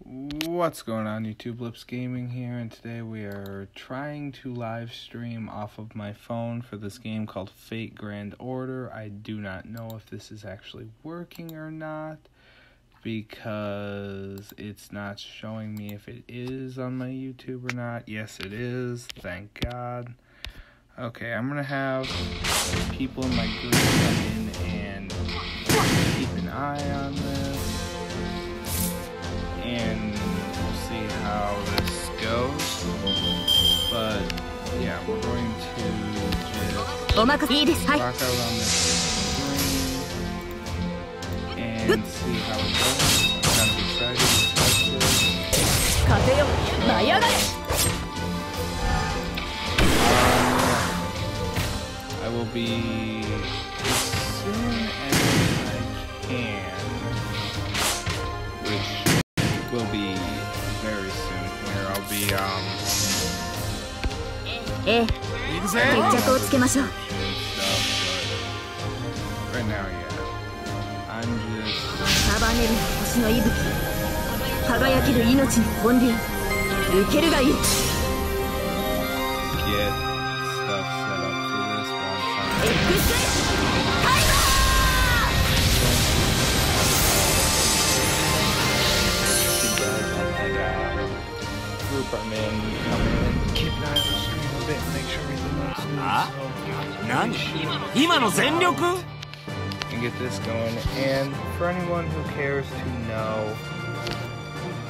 What's going on, YouTube? Lips Gaming here, and today we are trying to live stream off of my phone for this game called Fate Grand Order. I do not know if this is actually working or not, because it's not showing me if it is on my YouTube or not. Yes, it is. Thank God. Okay, I'm gonna have people in my group come in and keep an eye on this, and we'll see how this goes. But yeah, we're going to just rock out on this screen and see how it goes. I'm kind of excited to test this. I will be as soon as I can, which will be very soon here. I'll be stuff, but right now, yeah, I'm just get stuff set up for this one time. Group I'm in, come in and keep an eye on the screen a bit, make sure everything looks smooth. And get this going. And for anyone who cares to know,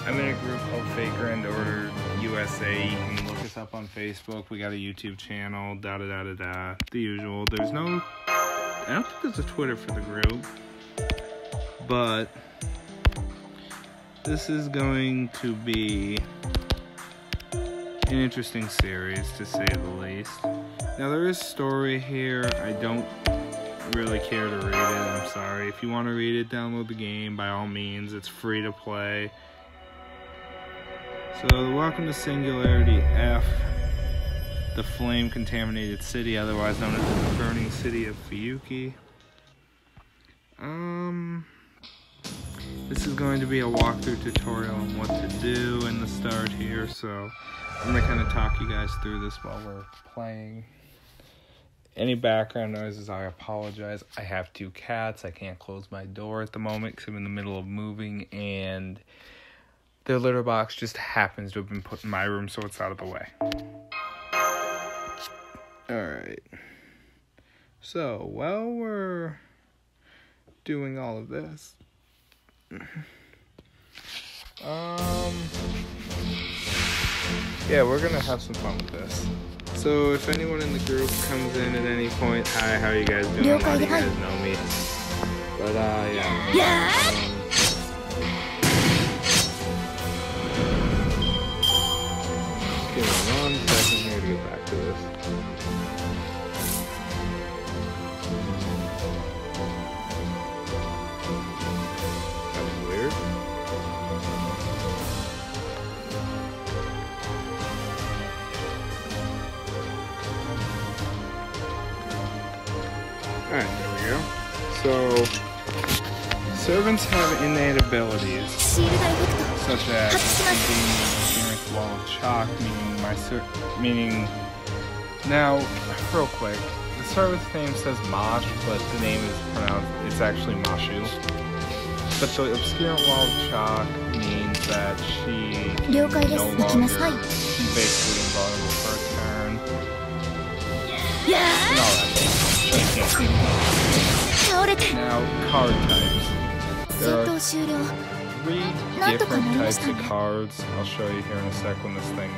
I'm in a group called Fate Grand Order USA. You can look us up on Facebook. We got a YouTube channel, the usual. There's no, I don't think there's a Twitter for the group, but this is going to be an interesting series, to say the least. Now, there is story here. I don't really care to read it. I'm sorry. If you want to read it, download the game by all means. It's free to play. So, welcome to Singularity F, the flame-contaminated city, otherwise known as the burning city of Fuyuki. This is going to be a walkthrough tutorial on what to do in the start here, so I'm going to kind of talk you guys through this while we're playing. Any background noises, I apologize. I have 2 cats. I can't close my door at the moment because I'm in the middle of moving, and their litter box just happens to have been put in my room, so it's out of the way. Alright. So, while we're doing all of this, yeah, we're gonna have some fun with this. So if anyone in the group comes in at any point, hi, how are you guys doing? A lot of you guys know me. But yeah. Give me 1 second here to get back to this. Alright, there we go. So, servants have innate abilities, such as being experienced wall of chalk, meaning now, real quick, the servant's name says Mosh, but the name is pronounced, it's actually Mashu. But the obscurant wall of chalk means that she no longer, she's basically invulnerable for a turn. And all that. Now, card types. There are 3 different types of cards. I'll show you here in a sec when this thing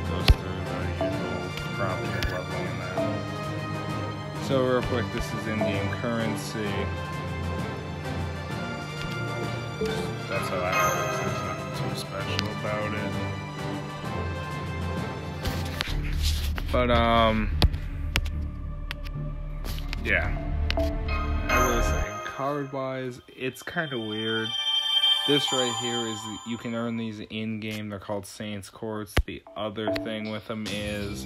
goes through the usual prompting of leveling and that. So real quick, this is in-game currency. That's how that works. There's nothing too special about it. But, yeah, as I was saying, card-wise, it's kind of weird. This right here is, you can earn these in-game, they're called Saints Courts. The other thing with them is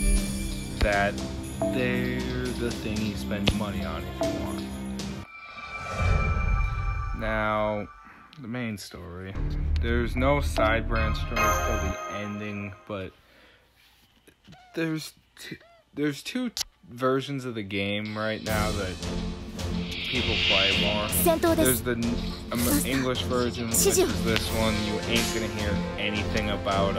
that they're the thing you spend money on if you want. Now, the main story. There's no side branch stories till the ending, but there's two versions of the game right now that people play more. There's the English version, which is this one. You ain't gonna hear anything about,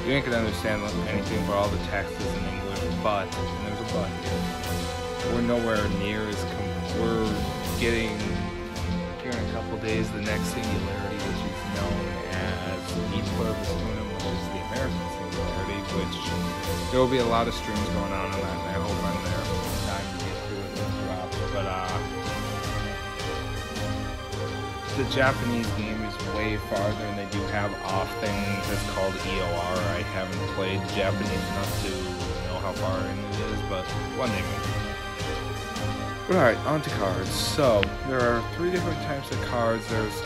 you ain't gonna understand anything about all the text is in English, but, and there's a but here, we're nowhere near as, we're getting, here in a couple days, the next Singularity, which is known as Each Purpose Unum, which is the American Singularity, which there will be a lot of streams going on that, and I hope I'm there in time to get to it when it drops. But the Japanese game is way farther, and they do have off things that's called EOR. I haven't played Japanese enough to know how far in it is, but one day maybe. But alright, on to cards. So, there are 3 different types of cards. There's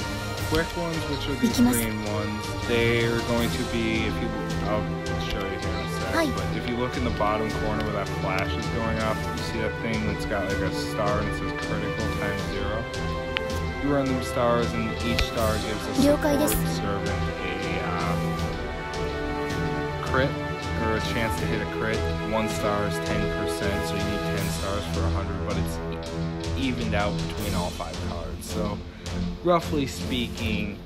quick ones, which are these green ones. They're going to be, if you, I'll show you here in a sec, but if you look in the bottom corner where that flash is going off, you see that thing that's got like a star and it says critical times 0. You run them stars, and each star gives a support servant a crit, or a chance to hit a crit. 1 star is 10%, so you need 10 stars for 100, but it's evened out between all 5 cards. So, roughly speaking,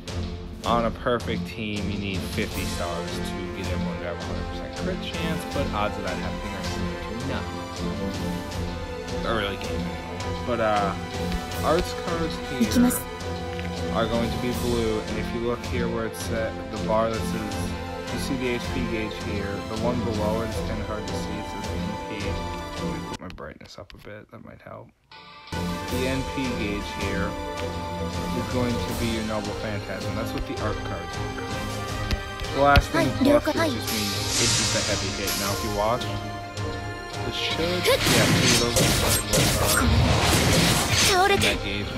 on a perfect team, you need 50 stars to get everyone to have a 100% crit chance, but odds of that happening are slim to none. Early game, anyway. But, arts cards here are going to be blue, and if you look here where it's at, the bar that says, you see the HP gauge here, the one below it is kind of hard to see, it says NP. Let me put my brightness up a bit, that might help. The NP gauge here is going to be your Noble Phantasm. That's what the art cards increase. The last thing plus just means it's just a heavy hit. Now if you watch, it should, yeah, see those are that gauge.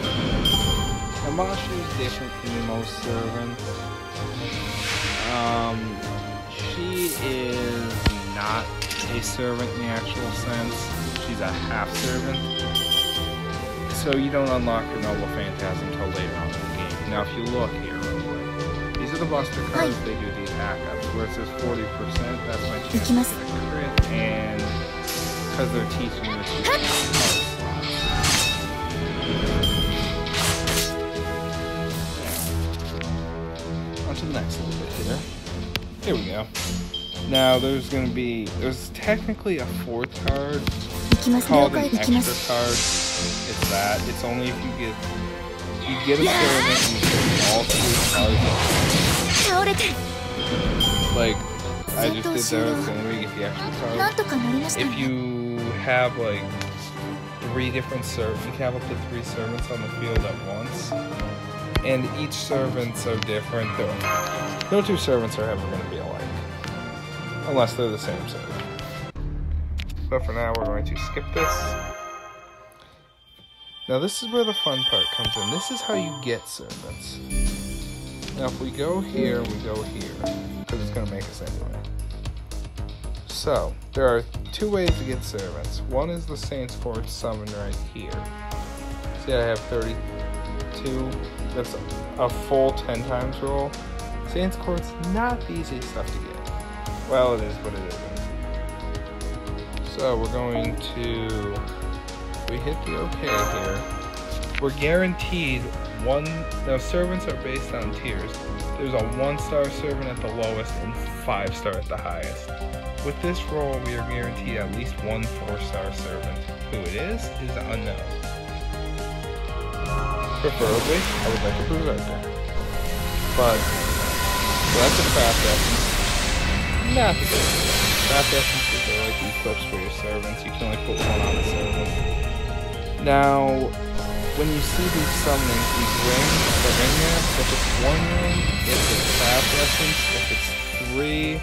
Now Masha is different from most servants. She is not a servant in the actual sense. She's a half servant. So you don't unlock her Noble Phantasm until later on in the game. Now if you look here real quick, these are the buster cards, they do the attack ups. Where it says 40%, that's my chance to get a crit, and because they're teaching you to use card slots. On to the next little bit here. Here we go. Now there's technically a 4th card called an extra card. It's that. It's only if you get a servant and you put all 3 cards in. Like I just did there, it's only where you get the extra card. If you have like 3 different servants, you can have up to 3 servants on the field at once. And each servants are different. No 2 servants are ever going to be alike. Unless they're the same servant. But for now, we're going to skip this. Now this is where the fun part comes in. This is how you get servants. Now if we go here, we go here. Because it's going to make us anyway. So, there are 2 ways to get servants. One is the Saints Court summon right here. See, I have 32. That's a full 10 times roll. Saints Court's not the easiest stuff to get. Well, it is, but it isn't. So we're going to, we hit the OK here. We're guaranteed now servants are based on tiers. There's a 1-star servant at the lowest and 5-star at the highest. With this roll, we are guaranteed at least 1 4-star servant. Who it is unknown. Preferably, I would like a Berserker. But, so that's a craft essence. Not the good. Craft essence is like equips for your servants. You can only put 1 on a servant. Now, when you see these summonings, these rings are in there. If it's 1 ring, it's a craft essence. If it's 3,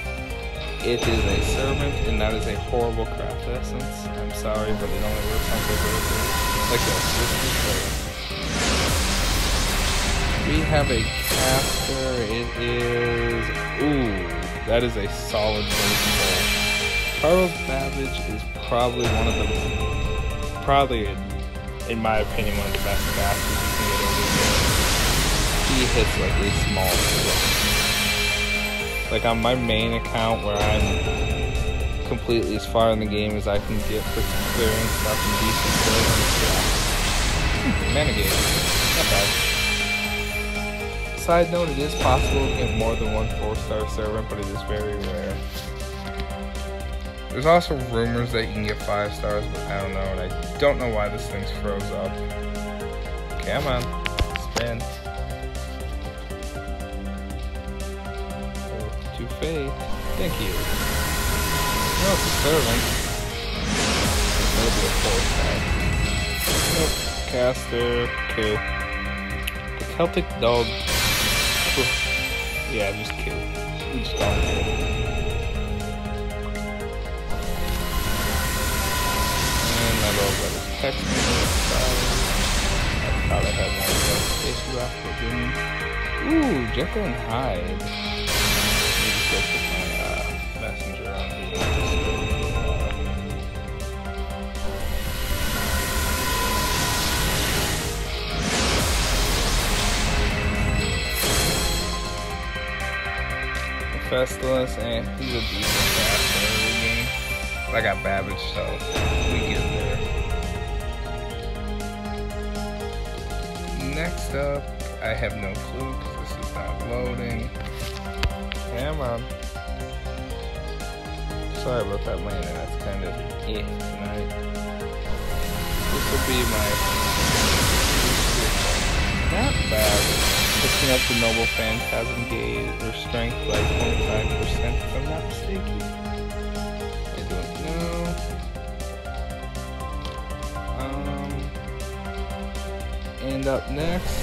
it is a servant, and that is a horrible craft essence. I'm sorry, but it only works on Berserkers. Like this. This is great. We have a caster. It is... Ooh, that is a solid base pull. Carl's Babbage is probably one of the... in my opinion, one of the best casters you can get over here. he hits like a small slump. Like on my main account where I'm completely as far in the game as I can get for clearing stuff in decent servants. Yeah. Renegade. Not bad. Side note, it is possible to get more than one 4-star servant, but it is very rare. There's also rumors that you can get 5 stars, but I don't know, and I don't know why this thing's froze up. Come on, spin. To fate. Thank you. No, it's a servant. That'll be a 4-star. Nope. Caster, kill. The Celtic dog. Yeah, just kill. We just don't kill. And my little brother's texting me. I thought I had my notification left for doing. Ooh, Jekyll and Hyde. Let me just go put my messenger on here. Festivus, and he's a decent caster in the game. I got Babbage, so we get there. Next up, I have no clue because this is not loading. Come on. Sorry about that landing, that's kind of tonight. This will be my... Not bad. Looking up the Noble Phantasm gauge or strength by 25% if I'm not mistaken. I don't know. And up next.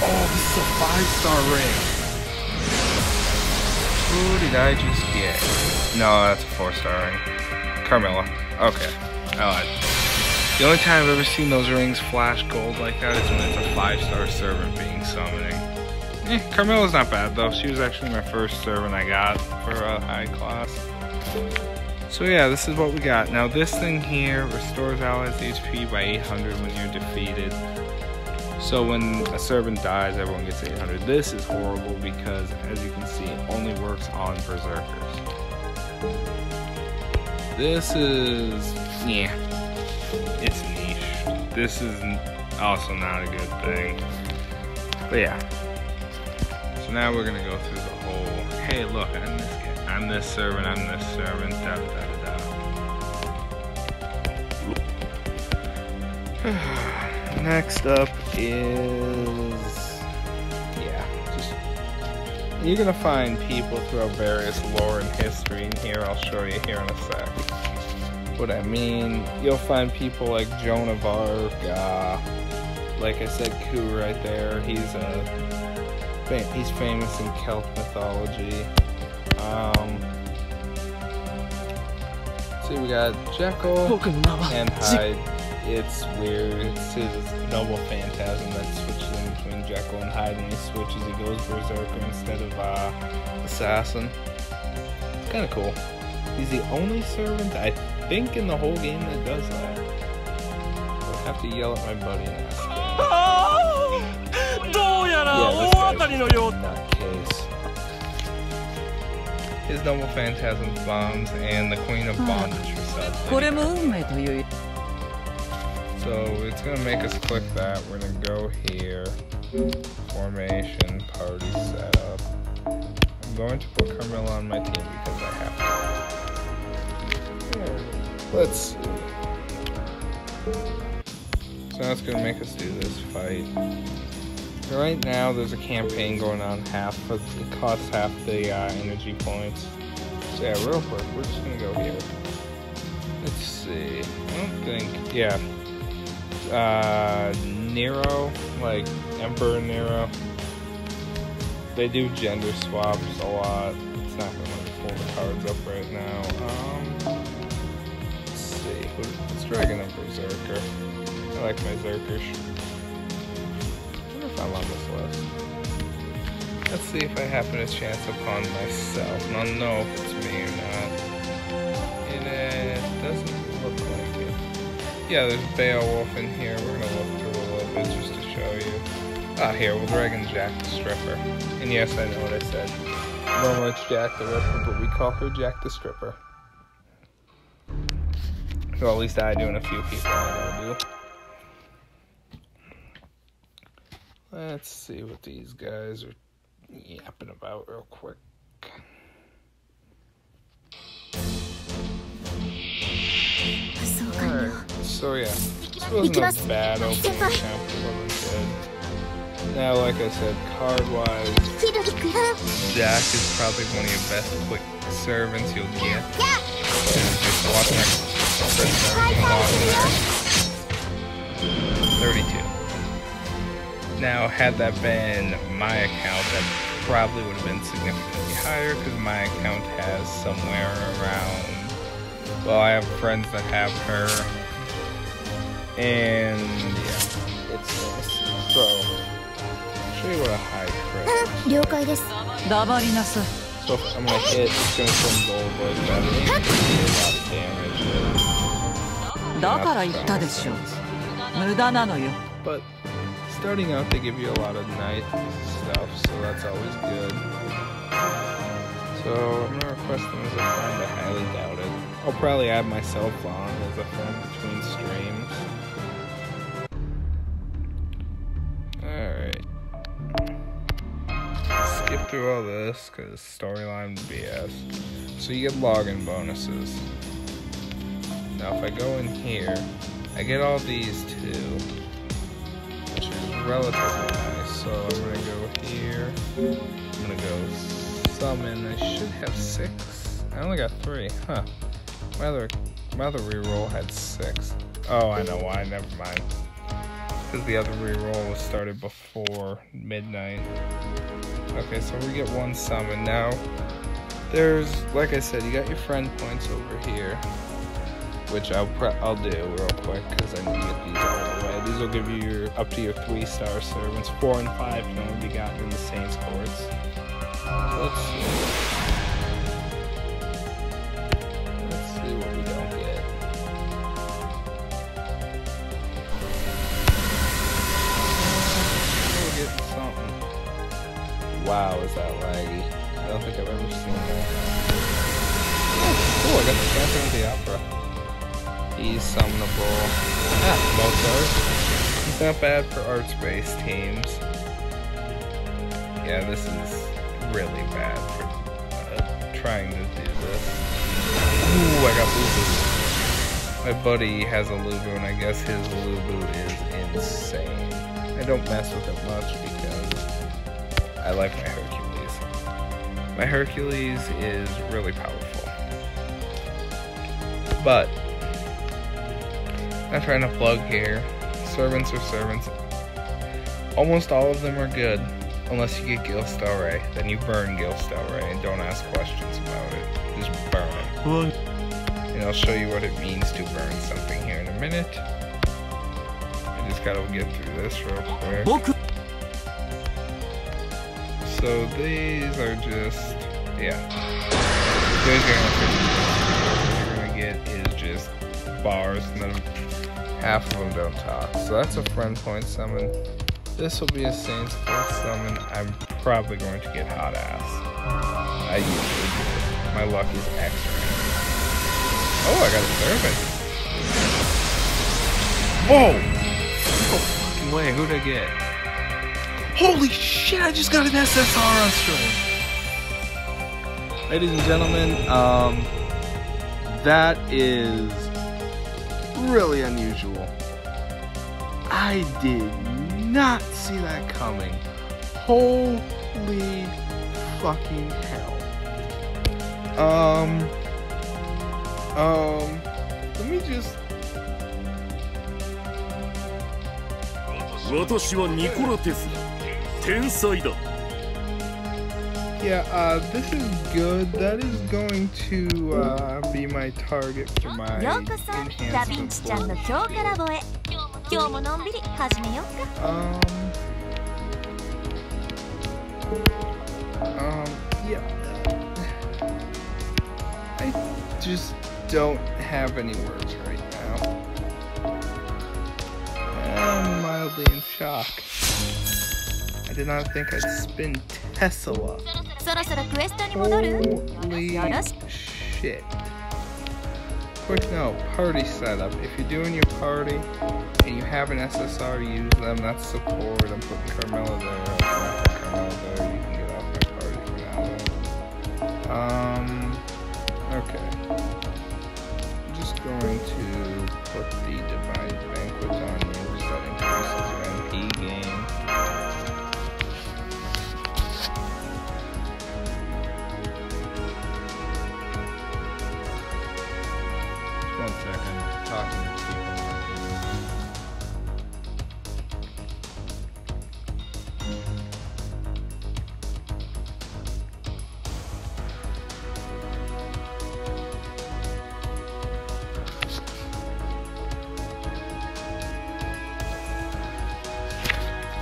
Oh, this is a 5-star ring. Who did I just get? No, that's a 4-star ring. Carmilla. Okay. I lied. The only time I've ever seen those rings flash gold like that is when it's a 5-star servant being summoning. Carmilla's not bad though. She was actually my first servant I got for a high class. So yeah, this is what we got. Now this thing here restores allies HP by 800 when you're defeated. So when a servant dies, everyone gets 800. This is horrible because, as you can see, it only works on berserkers. This is... yeah. It's niche. This is also not a good thing. But yeah. So now we're gonna go through the whole, hey look, I'm this guy. I'm this servant, da da da da. Next up is, yeah, just, you're gonna find people throughout various lore and history in here. I'll show you here in a sec. What I mean, you'll find people like Joan of Arc, like I said, Ku right there. He's famous in Celt mythology. See, we got Jekyll and Hyde. It's weird. It's his Noble Phantasm that switches in between Jekyll and Hyde, and he switches. He goes Berserker instead of Assassin. It's kind of cool. He's the only servant, I think, in the whole game that does that. I'll have to yell at my buddy and ask him. Yeah, this guy's nutcase. His Noble Phantasm bombs and the Queen of Bondage herself. So it's gonna make us click that. We're gonna go here. Formation, party setup. I'm going to put Carmilla on my team because I have to. Let's see. So now it's gonna make us do this fight. Right now there's a campaign going on, it costs half the energy points. So yeah, real quick, we're just gonna go here. Let's see, I don't think, yeah. Nero, like Emperor Nero. They do gender swaps a lot. It's not gonna let me pull the cards up right now. Let's see, let's drag in a Berserker. I like my Zerkers. I'm on this list. Let's see if I happen to chance upon myself. I don't know if it's me or not. It doesn't look like it. Yeah, there's Beowulf in here. We're gonna look through a little bit just to show you. Ah, here, we'll drag in Jack the Stripper. And yes, I know what I said. Normally it's Jack the Ripper, but we call her Jack the Stripper. Well, at least I do, and a few people I know do. Let's see what these guys are yapping about real quick. Alright, so yeah, this wasn't a bad opening account, it wasn't good. Now, like I said, card-wise, Jack is probably one of your best quick servants you'll get. Just watching that there. 32. Now, had that been my account, that probably would have been significantly higher, because my account has somewhere around... Well, I have friends that have her, and yeah, it's this. So, I'll show you what a high crit is. So if I'm gonna hit, it's gonna turn gold like that. It ain't gonna do a lot of damage. But starting out, they give you a lot of night stuff, so that's always good. So I'm gonna request them as a friend. I highly doubt it. I'll probably add myself on as a friend between streams. Alright. Skip through all this because storyline BS. So you get login bonuses. Now if I go in here, I get all these too, which is relatively nice. So I'm gonna go here. I'm gonna go summon. I should have 6. I only got 3. Huh. My other reroll had 6. Oh, I know why. Never mind. Because the other reroll was started before midnight. Okay, so we get 1 summon. Now, there's, like I said, you got your friend points over here, which I'll do real quick because I need to get these out of the way. These will give you up to your 3-star servants. 4 and 5 can only be gotten in the Saints Courts. Let's see. Let's see what we don't get. We're getting something. Wow, is that laggy? I don't think I've ever seen that. Oh, cool, I got the Phantom of the Opera. He's summonable. Ah, Mozart. He's not bad for arts-based teams. Yeah, this is really bad for trying to do this. Ooh, I got Lubu. My buddy has a Lubu, and I guess his Lubu is insane. I don't mess with it much because I like my Hercules. My Hercules is really powerful. But, I'm trying to plug here. Servants are servants. Almost all of them are good. Unless you get Gilstar Ray, then you burn Gilstar Ray and don't ask questions about it. Just burn it. And I'll show you what it means to burn something here in a minute. I just gotta get through this real quick. So these are just, yeah. What you're gonna get is just bars, and then half of them don't talk. So that's a friend point summon. This will be a Saints Court summon. I'm probably going to get Hot Ass. I usually do. My luck is extra. Oh, I got a servant. Whoa! No fucking way. Who'd I get? Holy shit, I just got an SSR on stream. Ladies and gentlemen, that is really unusual. I did not see that coming. Holy fucking hell. Let me just... Yeah, this is good. That is going to be my target for my enhancement. Yeah. I just don't have any words right now. I'm mildly in shock. did not think I'd spin Tesla. Holy shit. Quick note, party setup. If you're doing your party and you have an SSR, use them. That's support. I'm putting Carmela there. I'll put Carmela there. You can get off my party for now. Okay. I'm just going to put the Divine Banquet on you, so that increases your MP gain. One second, talking to people.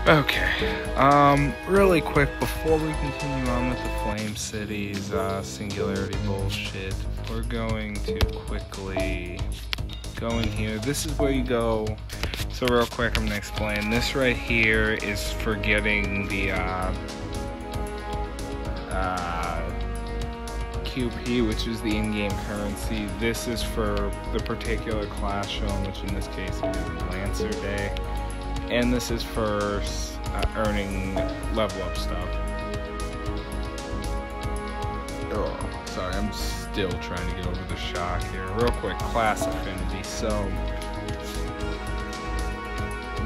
Okay, really quick, before we continue on with the Flame Cities, Singularity bullshit, we're going to quickly go in here. This is where you go. So real quick, I'm gonna explain. This right here is for getting the, QP, which is the in-game currency. This is for the particular class shown, which in this case is Lancer Day. And this is for earning level up stuff. Oh, sorry, I'm still trying to get over the shock here. Real quick, class affinity. So,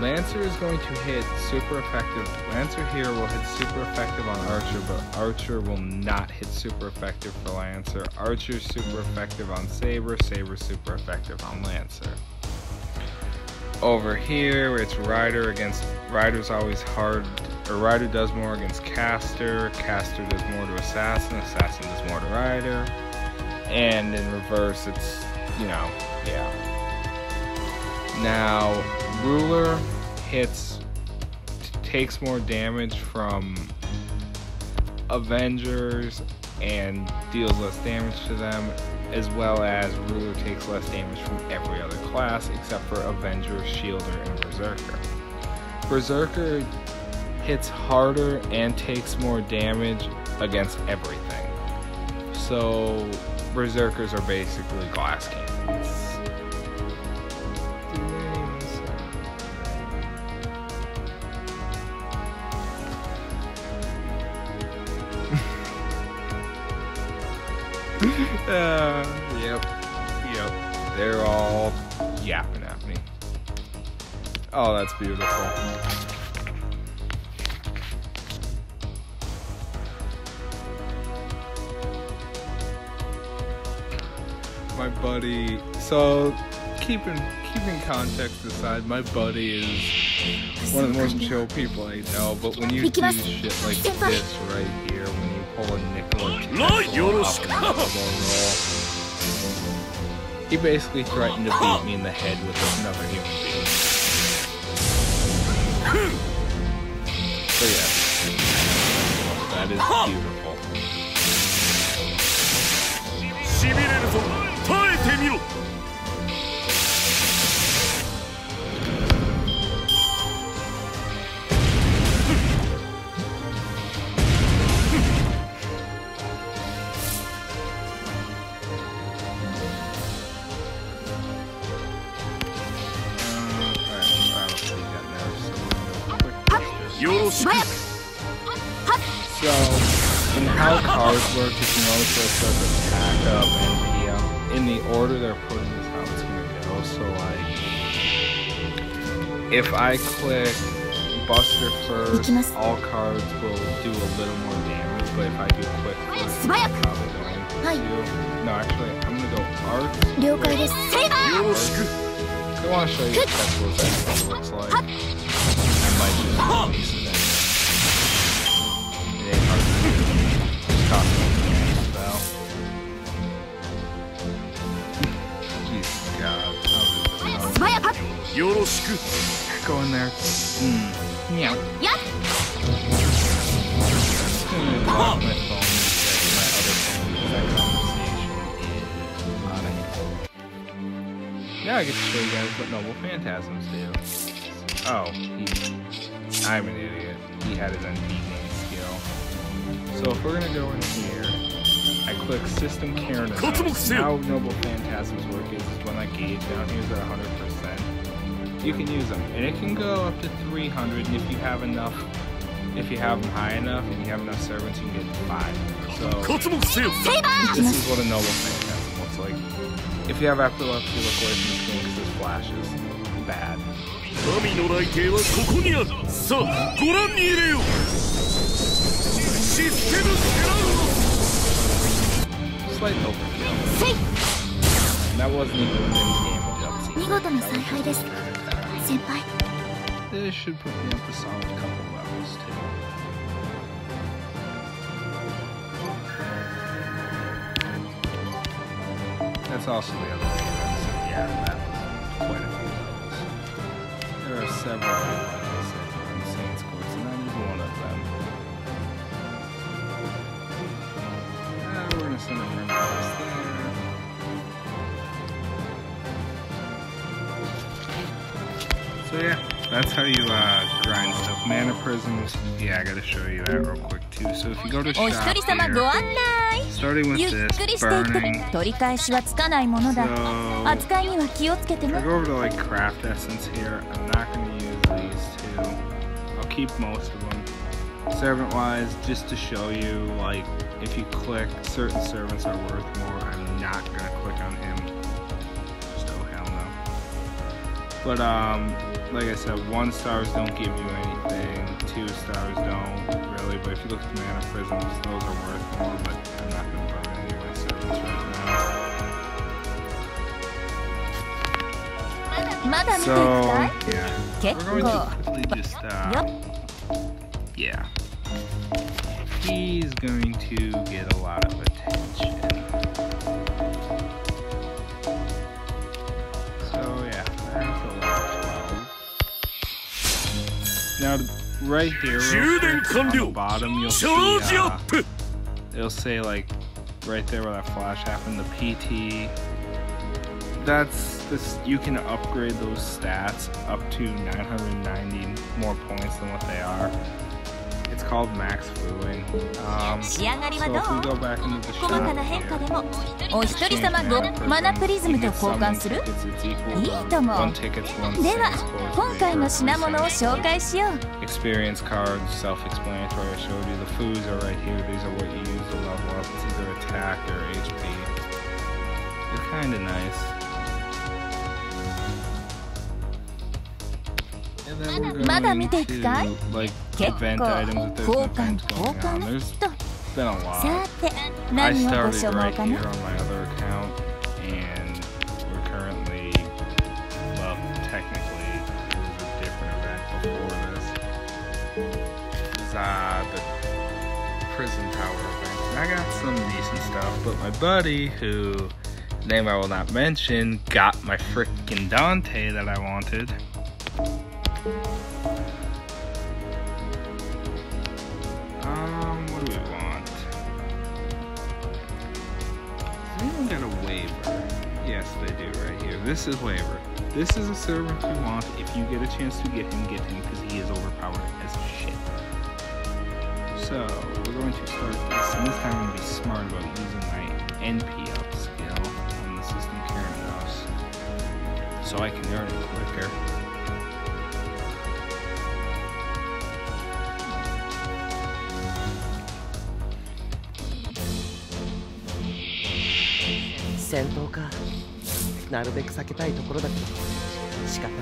Lancer is going to hit super effective. Lancer here will hit super effective on Archer, but Archer will not hit super effective for Lancer. Archer's super effective on Saber, Saber's super effective on Lancer. Over here, it's Rider against, Rider's always hard, or Rider does more against Caster, Caster does more to Assassin, Assassin does more to Rider, and in reverse, it's, you know, yeah. Now, Ruler takes more damage from Avengers and deals less damage to them, as well as Ruler takes less damage from every other class except for Avenger, Shielder, and Berserker. Berserker hits harder and takes more damage against everything. So Berserkers are basically glass cannons. Yep. They're all yapping at me. Oh, that's beautiful. My buddy, so keeping context aside, my buddy is one of the most chill people I know, but when you do shit like this right here, when you pull a Nikola Tesla up and roll, he basically threatened to beat me in the head with another human being. So yeah, that is beautiful. So, in how cards work, if you notice it says attack up and PM, in the order they're putting is how it's going to go. So like, if I click Buster first, all cards will do a little more damage, but if I do quick first, I'm probably going to do... No, actually, I'm going to go Art. I want to show you what Tesla's actually looks like. I might just release it. Jesus God. Go in there. Meow. I'm gonna go off my phone because my other phone, that conversation is out of hand. Now I get to show you guys what Noble Phantasms do. Oh, I'm an idiot. He had his NP game skill. So if we're gonna go in here, I click System Karen. How Noble Phantasms work is when that gauge down here is at 100%. You can use them, and it can go up to 300. And if you have enough, if you have them high enough, and you have enough servants, you can get 5. So this is what a Noble Phantasm looks like. If you have epilepsy, look away from the screen because this flashes. Bad. Slight overkill. That wasn't even in game update. This should put me up a solid couple levels too. That's also the other thing. Yeah, that was quite a few levels. There are several, like I said, in Saints Courts, and not even one of them. We're gonna send a ring across there. So yeah, that's how you grind stuff. Mana prisms, yeah, I gotta show you that real quick too. So if you go to shop here, starting with this, burning. So if I go over to like craft essence here, I'm not gonna use these two. I'll keep most of them. Servant wise, just to show you, like if you click, certain servants are worth more. I'm not gonna click on him. Just oh hell no. But like I said, 1 stars don't give you anything, 2 stars don't really, but if you look at the mana prisms, those are worth more, but I'm not going to burn any of my servants right now. So, yeah, we're going to quickly just, yeah, he's going to get a lot of attention. So, yeah, that's a lot. Now, right here, real quick, on the bottom, you'll see, it'll say, like, right there where that flash happened, the PT. That's this. You can upgrade those stats up to 990 more points than what they are. It's called max fooling. So if we go back into the shop here, exchange mana prism, you get some tickets, it's equal. 1 ticket's 1 cents. Experience cards, self-explanatory. I showed you the foods are right here. These are what you use to level up. It's either attack or HP. They're kind of nice. And then we're going to, like, event items if there's no events going on. There's been a lot. I started right here on my other account, and we're currently, well, technically, it was a different event before this. It was the Prison Tower event. And I got some decent stuff, but my buddy, whose name I will not mention, got my frickin' Dante that I wanted. What do we want? Does anyone get a waiver? Yes, they do right here. This is waiver. This is a servant we want. If you get a chance to get him because he is overpowered as shit. So, we're going to start this, and this time I'm going to be smart about using my NP up skill on the System Karen, so I can earn it quicker.戦闘か。なるべく避けたいところだけど仕方ない。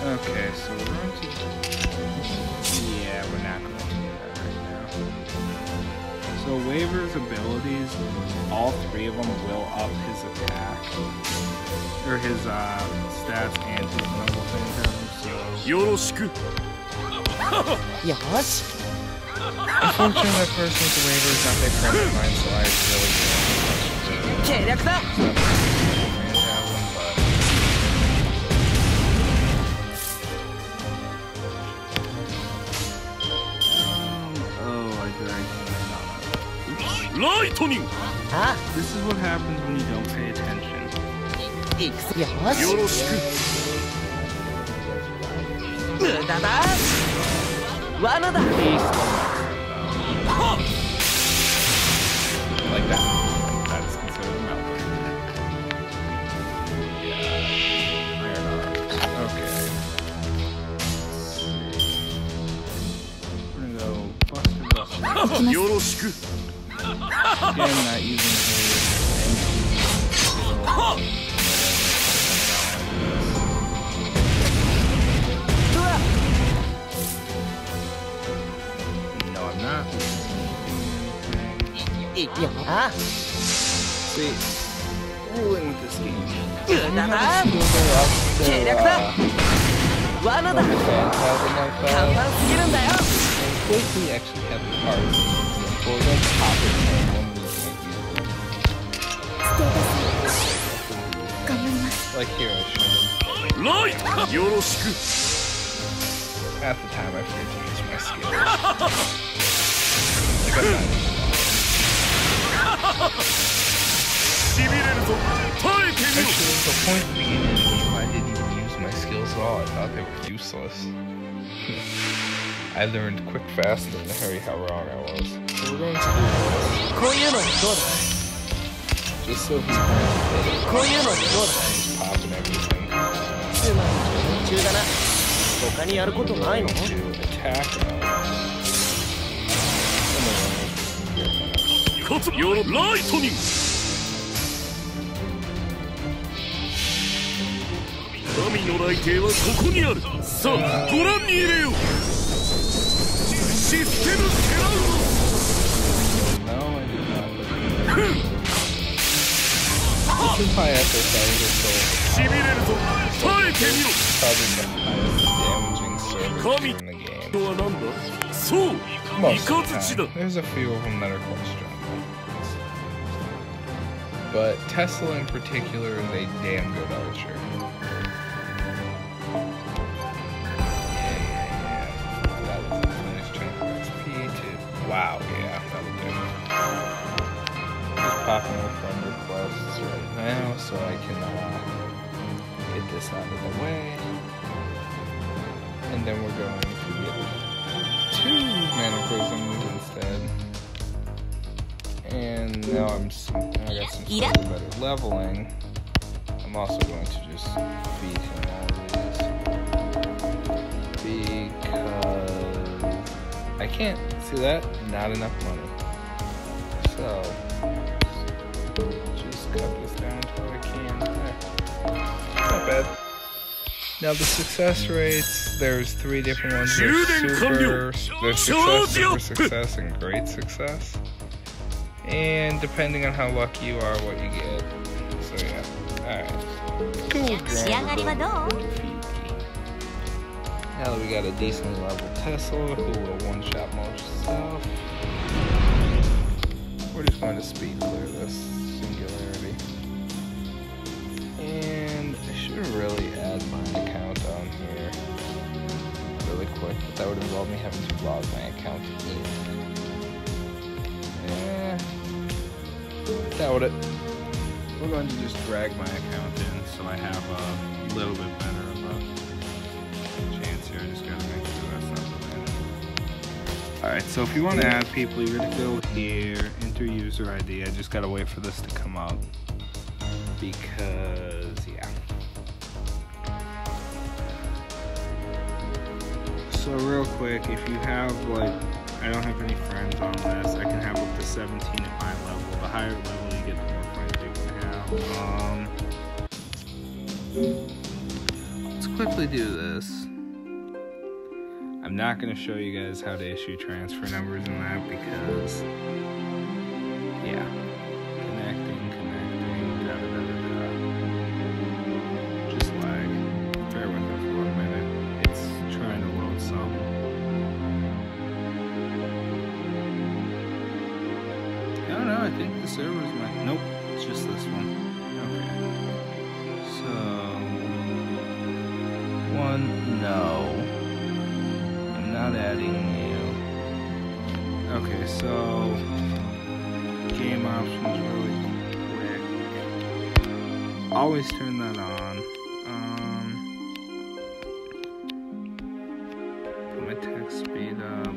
Okay, so we're going to... Yeah, we're not going to do that right now. So Waver's abilities, all 3 of them will up his attack, or his stats and his Noble Phantasm, so... Yoroshiku! Yosh! Unfortunately, that person with the waiver is not their friend of mine, so I really can't touch the Phantasm, but... oh, I dragged him in on it. Oops. Lightning! This is what happens when you don't pay attention. Like that. That is considered a meltdown. Yeah. Iron arms. Okay. We're gonna go Buster. Again, not using his No, I'm not. See, ruling with this game. If we actually have the cards, for them popping and one like here I showed him. At the time I forget to use my skills. Like I'm not. Actually, the point at the beginning of the game, I didn't even use my skills at all. I thought they were useless. I learned quick, fast, and in a hurry how wrong I was. So we're going to do this. Just so he can just popping everything. To attack Lightning! 神の雷霆はここにある。さあ、ご覧に入れよう。システムテラウしびれるぞ。耐えてみろ。神とは何だ。そう、イカズチだ。There's a few of them that are quite strong. But Tesla in particular is a damn good archer. Wow, yeah, that'll do. Just popping a friend requests right now so I can get this out of the way. And then we're going to get 2 mana prisms instead. And now I got some slightly better leveling. I'm also going to just feed him all these. Because I can't. See that? Not enough money. So, just cut this down to what I can. There. Not bad. Now the success rates, there's 3 different ones. There's success, super success, and great success. And depending on how lucky you are, what you get. So yeah. Alright. Cool. Now that we got a decently leveled Tesla who will one-shot most stuff, we're just going to speed clear this Singularity. And I should really add my account on here really quick, but that would involve me having to log my account in. Doubt it. We're going to just drag my account in so I have a little bit better of a chance here. I just gotta make sure that's not the way. Alright, so if you want to add people, you're gonna go here, enter user ID. I just gotta wait for this to come up. Because, yeah. So real quick, if you have like, I don't have any friends on this, I can have up to 17 at my level. The higher level you get, the more friends you can have. Let's quickly do this. I'm not going to show you guys how to issue transfer numbers and that because, yeah. Connecting, da-da-da-da-da. Just lag. Bear with me for 1 minute. It's trying to load some. I don't know, I think the servers might... Nope, it's just this one. Okay. So... 1, no. I'm not adding you. Okay, so... game options really quick. Always turn that on. Put my text speed up.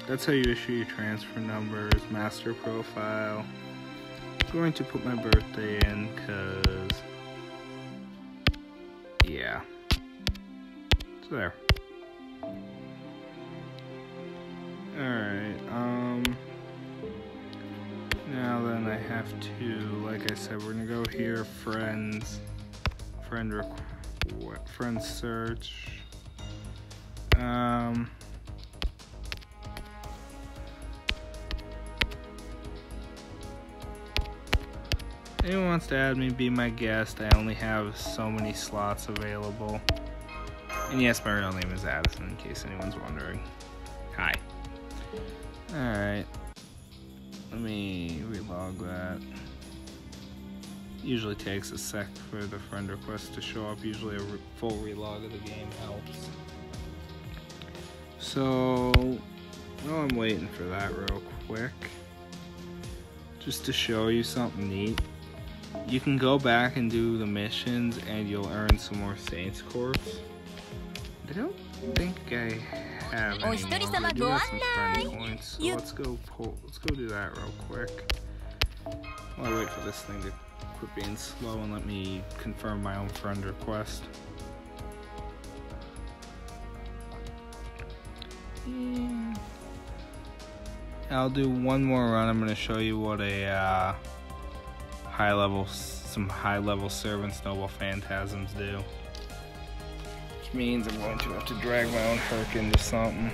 That's how you issue your transfer numbers, master profile. I'm going to put my birthday in because, yeah. So there. Alright, now then I have to, like I said, we're gonna go here, friends, friend search. Anyone wants to add me, be my guest. I only have so many slots available. And yes, my real name is Addison, in case anyone's wondering. Hi. Alright. Let me relog that. Usually takes a sec for the friend request to show up. Usually a full relog of the game helps. So, while I'm waiting for that real quick, just to show you something neat. You can go back and do the missions and you'll earn some more Saints Corps. I don't think I have any more. I do have some friend points, so let's go do that real quick. While I wait for this thing to quit being slow and let me confirm my own friend request. I'll do one more run. I'm going to show you what a some high level servants noble phantasms do, which means I'm going to have to drag my own Herc into something.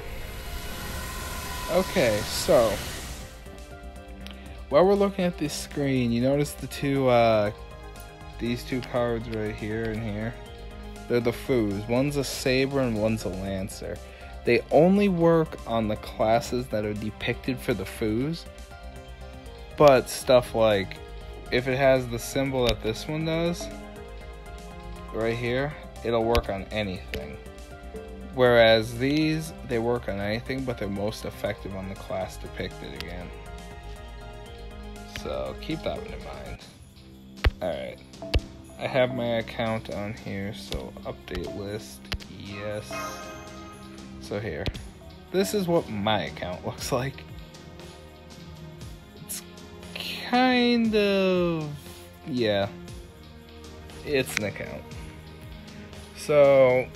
Okay, so while we're looking at this screen, you notice the these two cards right here and here. They're the foos. One's a saber and one's a lancer. They only work on the classes that are depicted for the foos, but stuff like, if it has the symbol that this one does, right here, it'll work on anything. Whereas these, they work on anything, but they're most effective on the class depicted again. So keep that in mind. Alright, I have my account on here, so update list, yes. So here, this is what my account looks like. Kind of, yeah, it's an account. So,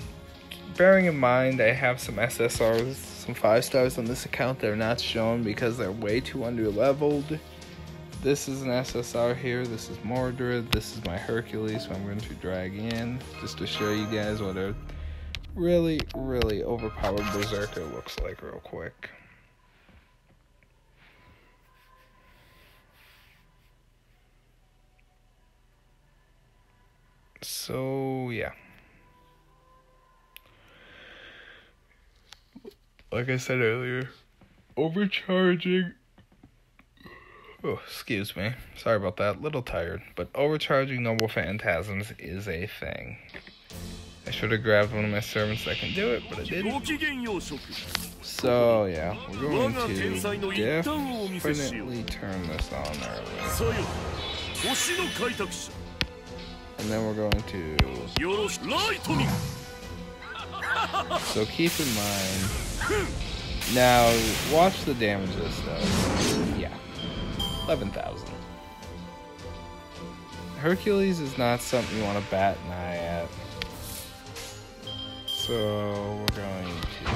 bearing in mind, I have some SSRs, some 5 stars on this account that are not shown because they're way too under-leveled. This is an SSR here, this is Mordred, this is my Hercules, so I'm going to drag in, just to show you guys what a really, really overpowered Berserker looks like real quick. So, yeah. Like I said earlier, overcharging. Oh, excuse me. Sorry about that. Little tired. But overcharging noble phantasms is a thing. I should have grabbed one of my servants that can do it, but I didn't. So, yeah. We're going to definitely turn this on early. And then we're going to... So keep in mind... Now, watch the damage this does. Yeah. 11,000. Hercules is not something you want to bat an eye at. So, we're going to...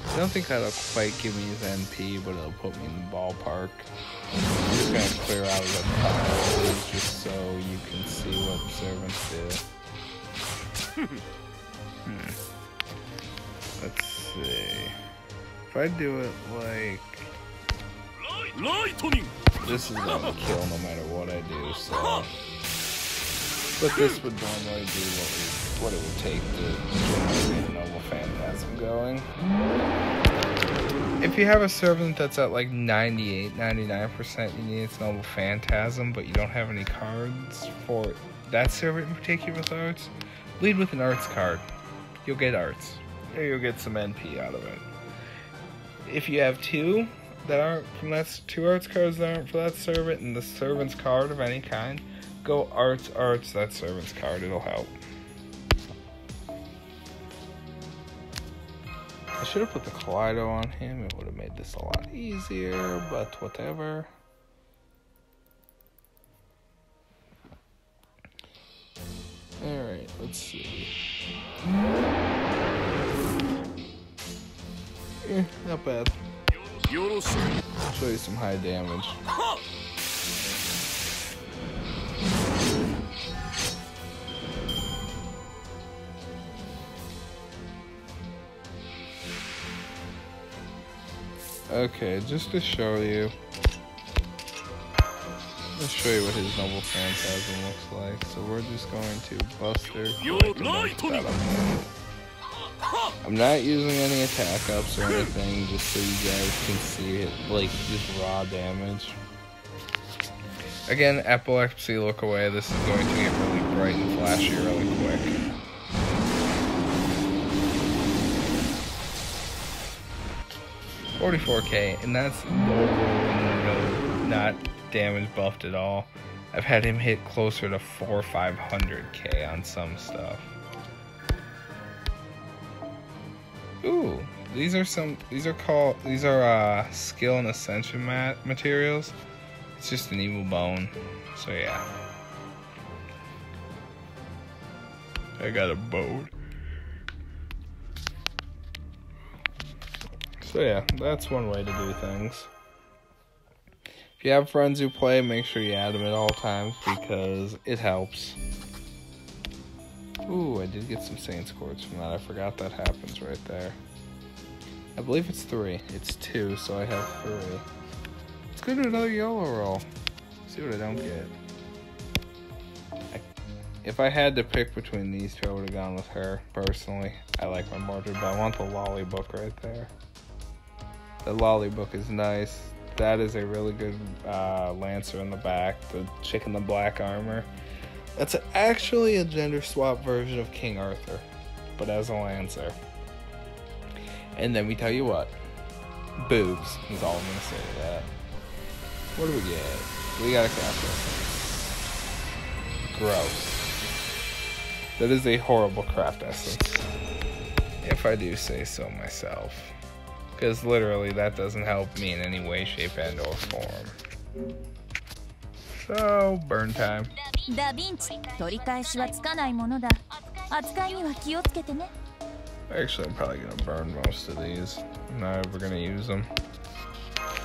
I don't think that'll quite give me his NP, but it'll put me in the ballpark. I'm just going to clear out the top just so you can see what servants do. Let's see. If I do it like... This is going to kill no matter what I do, so... But this would normally do what it would take to get a noble phantasm going. If you have a servant that's at like 98, 99%, you need its noble phantasm, but you don't have any cards for that servant in particular with arts, lead with an arts card. You'll get arts. Or you'll get some NP out of it. If you have two that aren't from that, two arts cards that aren't for that servant, and the servant's card of any kind, go arts, that servant's card. It'll help. I should have put the Kaleido on him. It would have made this a lot easier, but whatever. Alright, let's see. Not bad. I'll show you some high damage. Okay, just to show you. Let's show you what his Noble Phantasm looks like. So we're just going to Buster. I'm not using any attack ups or anything, just so you guys can see it, like, just raw damage. Again, epilepsy, look away. This is going to get really bright and flashy really quick. $44K, and that's no, not damage buffed at all. I've had him hit closer to 400 or 500K on some stuff. Ooh, these are skill and ascension materials. It's just an evil bone, so yeah. I got a bone. So yeah, that's one way to do things. If you have friends who play, make sure you add them at all times because it helps. Ooh, I did get some Saints Quartz from that. I forgot that happens right there. I believe it's 3. It's 2, so I have 3. Let's go to another YOLO roll. See what I don't get. If I had to pick between these two, I would have gone with her, personally. I like my Mordred, but I want the Lolly book right there. The Lolly book is nice. That is a really good Lancer in the back. The chick in the black armor. That's actually a gender swap version of King Arthur, but as a Lancer. And then we tell you what. Boobs is all I'm going to say to that. What do we get? We got a craft essence. Gross. That is a horrible craft essence. If I do say so myself. Because literally that doesn't help me in any way, shape, and or form. So, burn time. Actually, I'm probably going to burn most of these. I'm not ever going to use them.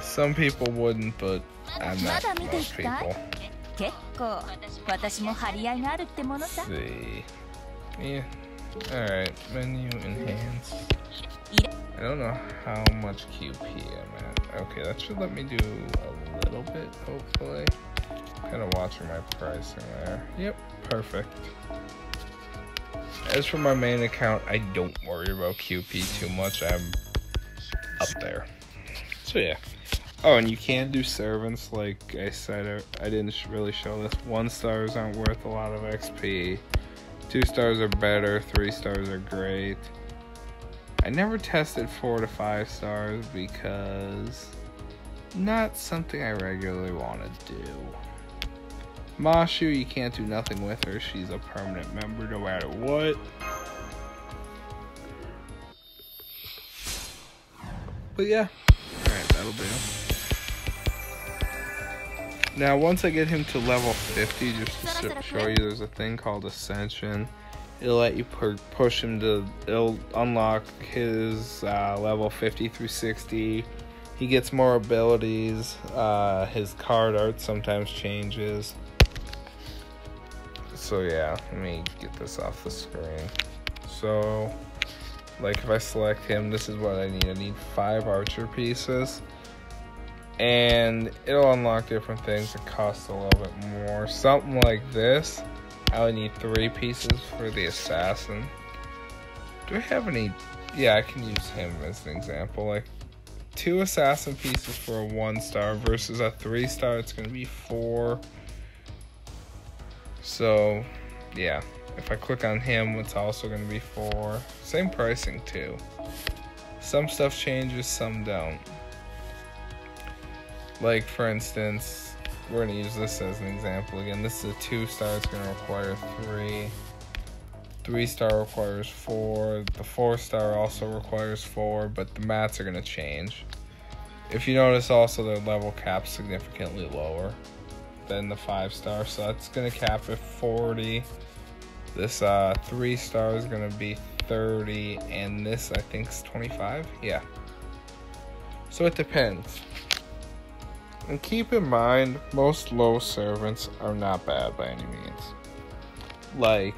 Some people wouldn't, but I'm not most people. Let's see. Yeah. Alright, menu enhance. I don't know how much QP I'm at. Okay, that should let me do a little bit, hopefully. Kind of watching my pricing there. Yep, perfect. As for my main account, I don't worry about QP too much. I'm up there. So yeah. Oh, and you can do servants, like I said. I didn't really show this. 1 stars aren't worth a lot of XP. 2 stars are better. 3 stars are great. I never tested 4 to 5 stars because not something I regularly want to do. Mashu, you can't do nothing with her. She's a permanent member no matter what. But yeah, alright, that'll do. Now, once I get him to level 50, just to show you, there's a thing called Ascension. It'll let you push him to, it'll unlock his level 50 through 60. He gets more abilities. His card art sometimes changes. So yeah, let me get this off the screen. So, like if I select him, this is what I need. I need 5 archer pieces. And it'll unlock different things that cost a little bit more. Something like this, I would need 3 pieces for the assassin. Do I have any? Yeah, I can use him as an example. Like 2 assassin pieces for a 1 star versus a 3 star. It's going to be 4. So, yeah. If I click on him, it's also going to be 4. Same pricing, too. Some stuff changes, some don't. Like, for instance, we're going to use this as an example again. This is a 2-star. It's going to require 3. 3-star requires 4. The 4-star also requires 4, but the mats are going to change. If you notice also, their level cap's significantly lower than the 5-star, so that's going to cap at 40. This 3-star is going to be 30, and this I think is 25. Yeah. So it depends. And keep in mind, most low servants are not bad by any means. Like,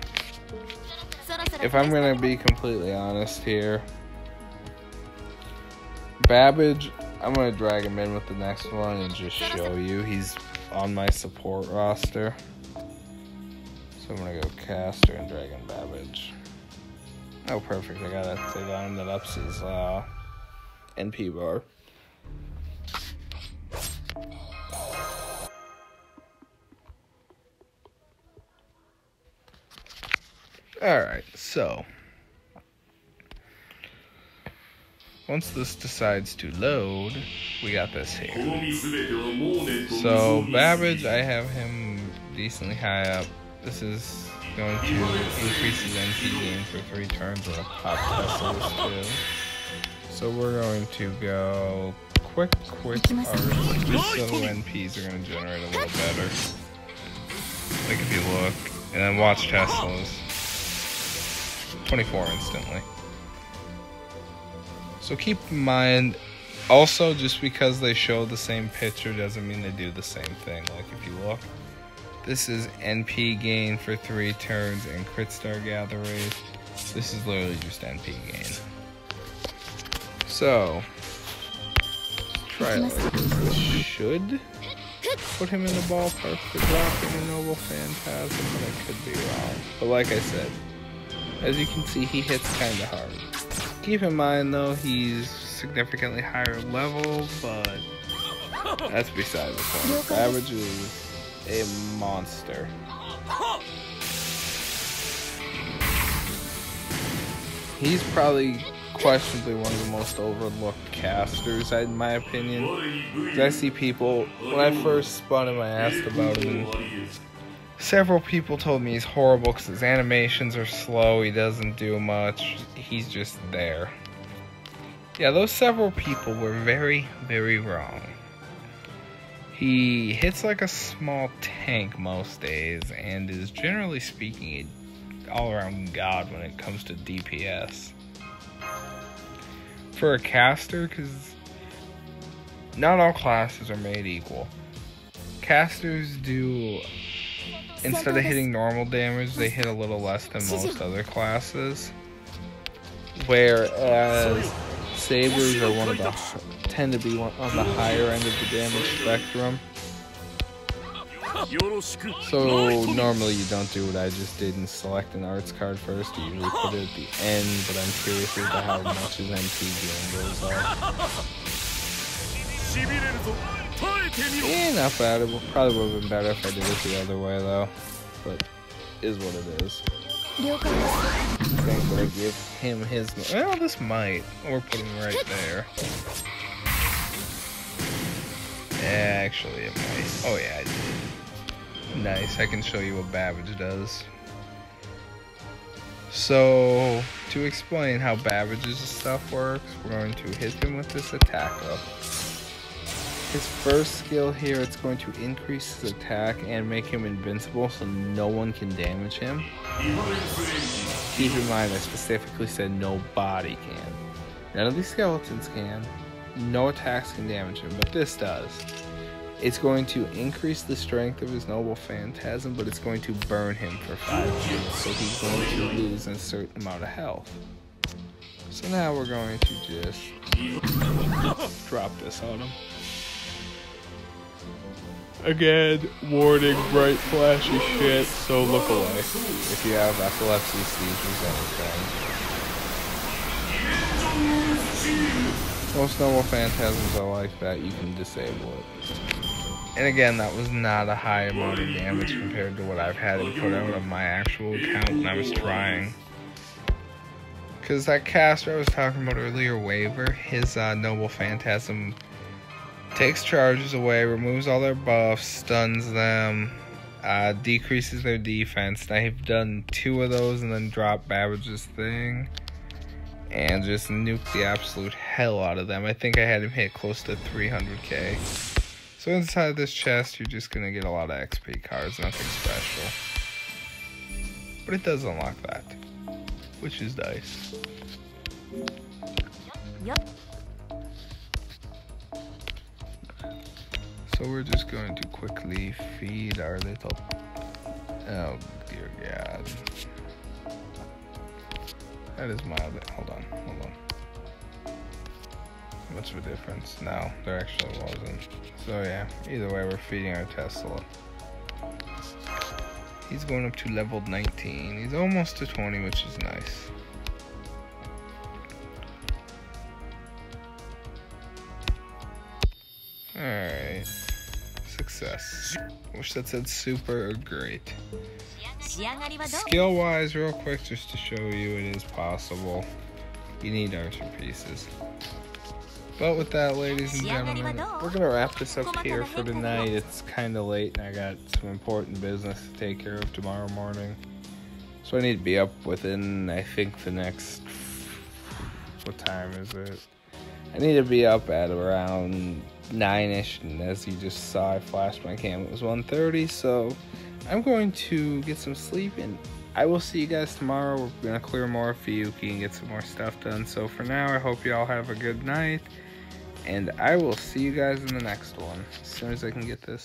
if I'm going to be completely honest here, Babbage, I'm going to drag him in with the next one and just show you. He's on my support roster. So I'm going to go Caster and drag in Babbage. Oh, perfect. I got it. They lined that up his NP bar. Alright, so once this decides to load, we got this here. So Babbage, I have him decently high up. This is going to increase his NP gain for 3 turns and a pop Teslas too. So we're going to go quick art, just so NPs are going to generate a little better. Like if you look, and then watch Teslas. 24 instantly. So keep in mind, also just because they show the same picture doesn't mean they do the same thing. Like if you look, this is NP gain for 3 turns and crit star gather rate. This is literally just NP gain. So try it like this. This should put him in the ballpark for dropping a Noble Phantasm, but I could be wrong. But like I said, as you can see, he hits kind of hard. Keep in mind, though, he's significantly higher level, but that's beside the point. Babbage is a monster. He's probably questionably one of the most overlooked casters, in my opinion. Because I see people, when I first spun him, I asked about him, and several people told me he's horrible because his animations are slow, he doesn't do much, he's just there. Yeah, those several people were very, very wrong. He hits like a small tank most days and is generally speaking an all-around god when it comes to DPS. For a caster, because not all classes are made equal. Casters do, instead of hitting normal damage, they hit a little less than most other classes. Whereas sabers are tend to be on the higher end of the damage spectrum. So normally you don't do what I just did and select an arts card first. You usually put it at the end, but I'm curious as to how much his NP gain goes up. Yeah, not bad. It probably would have been better if I did it the other way though. But is what it is. I think I give him his. Well, this might. Or put him right there. Yeah, actually it might. Oh yeah, I did. Nice, I can show you what Babbage does. So, to explain how Babbage's stuff works, we're going to hit him with this attack up. His first skill here, it's going to increase his attack and make him invincible so no one can damage him. Keep in mind, I specifically said no body can. None of these skeletons can. No attacks can damage him, but this does. It's going to increase the strength of his Noble Phantasm, but it's going to burn him for 5 minutes, so he's going to lose a certain amount of health. So now we're going to just drop this on him. Again, warning, bright flashy shit, so look away if you have epilepsy, seizures, anything. Most Noble Phantasms are like that, you can disable it. And again, that was not a high amount of damage compared to what I've had him put out on my actual account when I was trying. Because that caster I was talking about earlier, Waver, his Noble Phantasm takes charges away, removes all their buffs, stuns them, decreases their defense. And I've done 2 of those and then dropped Babbage's thing. And just nuked the absolute hell out of them. I think I had him hit close to 300k. So inside this chest, you're just going to get a lot of XP cards, nothing special. But it does unlock that, which is nice. Yep. So we're just going to quickly feed our little... Oh dear God. That is mild. Hold on. Much of a difference? No, there actually wasn't. So yeah, either way, we're feeding our Tesla. He's going up to level 19. He's almost to 20, which is nice. Alright. Success. Wish that said super or great. Skill wise, real quick, just to show you it is possible. You need archer pieces. But with that, ladies and gentlemen, we're going to wrap this up here for tonight. It's kind of late and I got some important business to take care of tomorrow morning. So I need to be up within, I think, the next... What time is it? I need to be up at around 9ish, and as you just saw, I flashed my cam, it was 1:30, so I'm going to get some sleep, and I will see you guys tomorrow. We're going to clear more Fiyuki and get some more stuff done. So for now, I hope you all have a good night, and I will see you guys in the next one, as soon as I can get this.